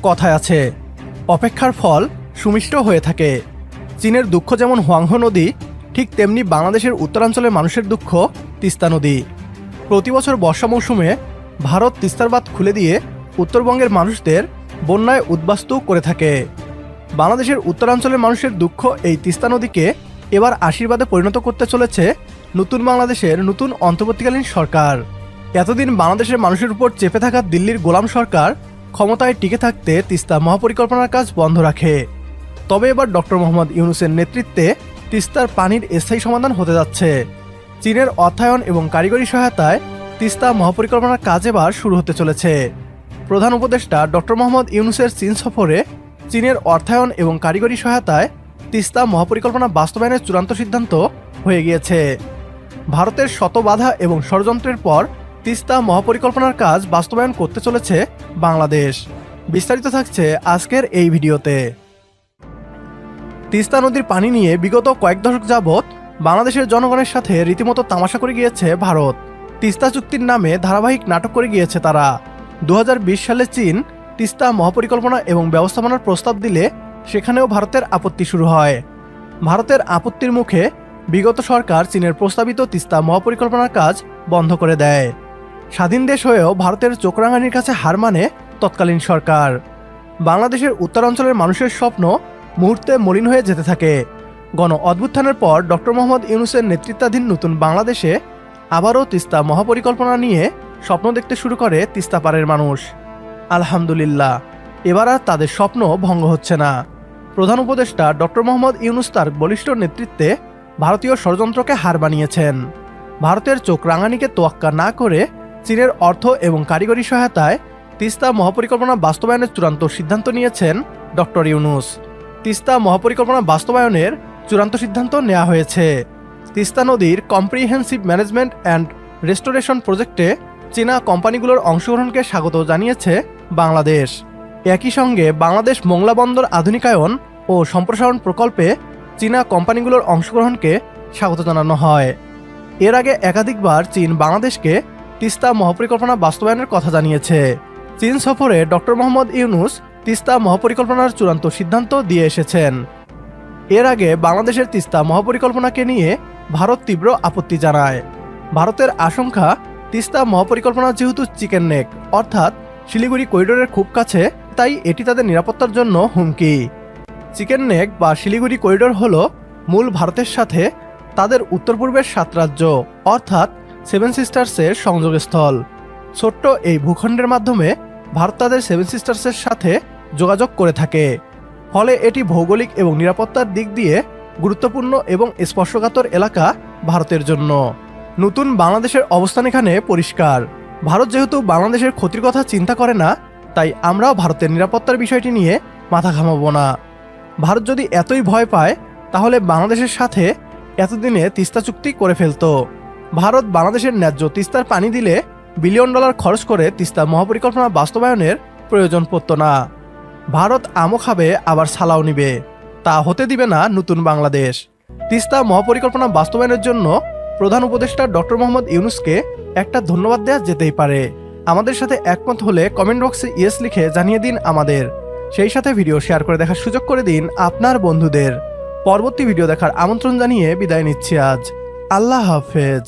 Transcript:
কথায় আছে, অপেক্ষার ফল সুমিষ্ট হয়ে থাকে। চীনের দুঃখ যেমন হুয়াংহো নদী, ঠিক তেমনি বাংলাদেশের উত্তরাঞ্চলের মানুষের দুঃখ তিস্তা নদী। প্রতি বছর বর্ষা মৌসুমে ভারত তিস্তার বাঁধ খুলে দিয়ে উত্তরবঙ্গের মানুষদের বন্যায় উদ্বাস্তু করে থাকে। বাংলাদেশের উত্তরাঞ্চলের মানুষের দুঃখ এই তিস্তা নদীকে এবার আশীর্বাদে পরিণত করতে চলেছে নতুন বাংলাদেশের নতুন অন্তর্বর্তীকালীন সরকার। এতদিন বাংলাদেশের মানুষের উপর চেপে থাকা দিল্লির গোলাম সরকার ক্ষমতায় টিকে থাকতে তিস্তা মহাপরিকল্পনার কাজ বন্ধ রাখে। তবে এবার ডক্টর মোহাম্মদ ইউনূসের নেতৃত্বে তিস্তার পানির স্থায়ী সমাধান হতে যাচ্ছে। চীনের অর্থায়ন এবং কারিগরি সহায়তায় তিস্তা মহাপরিকল্পনার কাজ এবার শুরু হতে চলেছে। প্রধান উপদেষ্টা ডক্টর মোহাম্মদ ইউনূসের চীন সফরে চীনের অর্থায়ন এবং কারিগরি সহায়তায় তিস্তা মহাপরিকল্পনা বাস্তবায়নের চূড়ান্ত সিদ্ধান্ত হয়ে গিয়েছে। ভারতের শত বাধা এবং ষড়যন্ত্রের পর তিস্তা মহাপরিকল্পনার কাজ বাস্তবায়ন করতে চলেছে বাংলাদেশ। বিস্তারিত থাকছে আজকের এই ভিডিওতে। তিস্তা নদীর পানি নিয়ে বিগত কয়েক দশক যাবৎ বাংলাদেশের জনগণের সাথে রীতিমতো তামাশা করে গিয়েছে ভারত। তিস্তা চুক্তির নামে ধারাবাহিক নাটক করে গিয়েছে তারা। 2020 সালে চীন তিস্তা মহাপরিকল্পনা এবং ব্যবস্থাপনার প্রস্তাব দিলে সেখানেও ভারতের আপত্তি শুরু হয়। ভারতের আপত্তির মুখে বিগত সরকার চীনের প্রস্তাবিত তিস্তা মহাপরিকল্পনার কাজ বন্ধ করে দেয়। স্বাধীন দেশ হয়েও ভারতের চোখ রাঙানির কাছে হার মানে তৎকালীন সরকার। বাংলাদেশের উত্তরাঞ্চলের মানুষের স্বপ্ন মুহূর্তে মলিন হয়ে যেতে থাকে। গণ অভ্যুত্থানের পর ডক্টর মোহাম্মদ ইউনূসের নেতৃত্বাধীন নতুন বাংলাদেশে আবারও তিস্তা মহাপরিকল্পনা নিয়ে স্বপ্ন দেখতে শুরু করে তিস্তা পাড়ের মানুষ। আলহামদুলিল্লাহ, এবার আর তাদের স্বপ্ন ভঙ্গ হচ্ছে না। প্রধান উপদেষ্টা ডক্টর মোহাম্মদ ইউনূস তার বলিষ্ঠ নেতৃত্বে ভারতীয় ষড়যন্ত্রকে হার বানিয়েছেন। ভারতের চোখ রাঙানিকে তোয়াক্কা না করে চীনের অর্থ এবং কারিগরি সহায়তায় তিস্তা মহাপরিকল্পনা বাস্তবায়নের চূড়ান্ত সিদ্ধান্ত নিয়েছেন ডক্টর ইউনূস। তিস্তা মহাপরিকল্পনা বাস্তবায়নের চূড়ান্ত সিদ্ধান্ত নেওয়া হয়েছে। তিস্তা নদীর কম্প্রিহেন্সিভ ম্যানেজমেন্ট অ্যান্ড রেস্টোরেশন প্রজেক্টে চীনা কোম্পানিগুলোর অংশগ্রহণকে স্বাগত জানিয়েছে বাংলাদেশ। একই সঙ্গে বাংলাদেশ মোংলা বন্দর আধুনিকায়ন ও সম্প্রসারণ প্রকল্পে চীনা কোম্পানিগুলোর অংশগ্রহণকে স্বাগত জানানো হয়। এর আগে একাধিকবার চীন বাংলাদেশকে তিস্তা মহাপরিকল্পনা বাস্তবায়নের কথা জানিয়েছে। চীন সফরে ডক্টর মোহাম্মদ ইউনূস তিস্তা মহাপরিকল্পনার চূড়ান্ত সিদ্ধান্ত দিয়ে এসেছেন। এর আগে বাংলাদেশের তিস্তা মহাপরিকল্পনাকে নিয়ে ভারত তীব্র আপত্তি জানায়। ভারতের আশঙ্কা, তিস্তা মহাপরিকল্পনা যেহেতু চিকেন নেক অর্থাৎ শিলিগুড়ি করিডোরের খুব কাছে, তাই এটি তাদের নিরাপত্তার জন্য হুমকি। চিকেন নেক বা শিলিগুড়ি করিডোর হল মূল ভারতের সাথে তাদের উত্তর পূর্বের 7 রাজ্য অর্থাৎ 7 সিস্টার্সের সংযোগস্থল। ছোট্ট এই ভূখণ্ডের মাধ্যমে ভারত তাদের 7 সিস্টার্সের সাথে যোগাযোগ করে থাকে। ফলে এটি ভৌগোলিক এবং নিরাপত্তার দিক দিয়ে গুরুত্বপূর্ণ এবং স্পর্শকাতর এলাকা ভারতের জন্য। নতুন বাংলাদেশের অবস্থান এখানে পরিষ্কার। ভারত যেহেতু বাংলাদেশের ক্ষতির কথা চিন্তা করে না, তাই আমরাও ভারতের নিরাপত্তার বিষয়টি নিয়ে মাথা ঘামাবো না। ভারত যদি এতই ভয় পায় তাহলে বাংলাদেশের সাথে এতদিনে তিস্তা চুক্তি করে ফেলত। ভারত বাংলাদেশের ন্যায্য তিস্তার পানি দিলে $1 বিলিয়ন খরচ করে তিস্তা মহাপরিকল্পনা বাস্তবায়নের প্রয়োজন পড়ত না। ভারত আমও খাবে আবার ছালাও নিবে, তা হতে দিবে না নতুন বাংলাদেশ। তিস্তা মহাপরিকল্পনা বাস্তবায়নের জন্য প্রধান উপদেষ্টা ডক্টর মোহাম্মদ ইউনূসকে একটা ধন্যবাদ দেওয়া যেতেই পারে। আমাদের সাথে একমত হলে কমেন্ট বক্সে ইয়েস লিখে জানিয়ে দিন আমাদের। সেই সাথে ভিডিও শেয়ার করে দেখার সুযোগ করে দিন আপনার বন্ধুদের। পরবর্তী ভিডিও দেখার আমন্ত্রণ জানিয়ে বিদায় নিচ্ছি আজ। আল্লাহ হাফেজ।